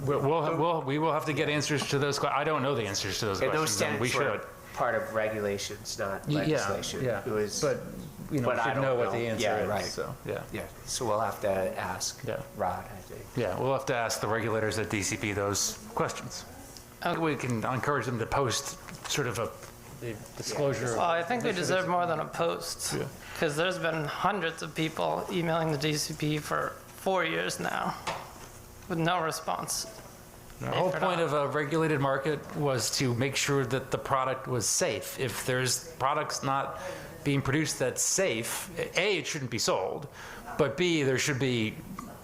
we will have to get answers to those questions. I don't know the answers to those And questions. those standards we should. were part of regulations, not legislation. Yeah. It was, but we but I should don't know what the answer yeah, is. Right. So yeah. So we'll have to ask Rod, I think. Yeah, we'll have to ask the regulators at DCP those questions. We can encourage them to post sort of the disclosure. Well, I think we deserve more than a post, because there's been hundreds of people emailing the DCP for 4 years now with no response. The whole point of a regulated market was to make sure that the product was safe. If there's products not being produced that's safe, A, it shouldn't be sold, but B, there should be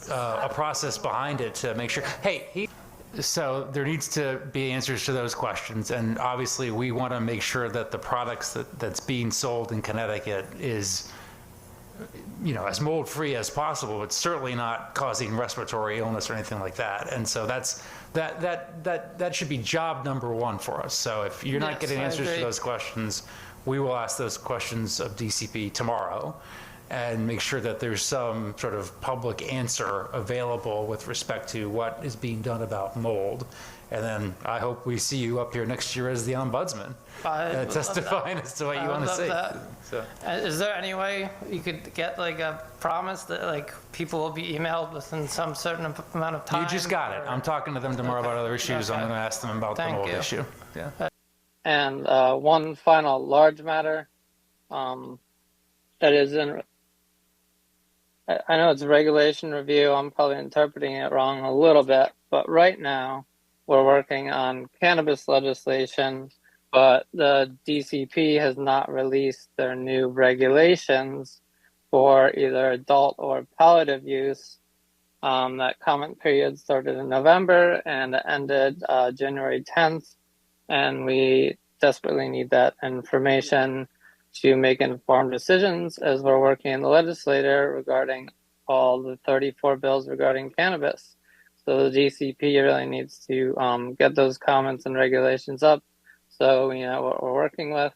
a process behind it to make sure, so there needs to be answers to those questions. And obviously we want to make sure that the products that's being sold in Connecticut is, as mold free as possible, but certainly not causing respiratory illness or anything like that. And so that should be job number one for us. So if you're not getting answers to those questions, we will ask those questions of DCP tomorrow and make sure that there's some sort of public answer available with respect to what is being done about mold. And then I hope we see you up here next year as the ombudsman, testifying as to what you want to say. So. Is there any way you could get like a promise that like people will be emailed within some certain amount of time? You just got it. I'm talking to them tomorrow about other issues. I'm going to ask them about the mold issue. Yeah. And one final large matter that is in, I know it's regulation review. I'm probably interpreting it wrong a little bit, but right now we're working on cannabis legislation, but the DCP has not released their new regulations for either adult or palliative use. That comment period started in November and it ended January 10th. And we desperately need that information to make informed decisions as we're working in the legislature regarding all the 34 bills regarding cannabis. So the DCP really needs to get those comments and regulations up. So, what we're working with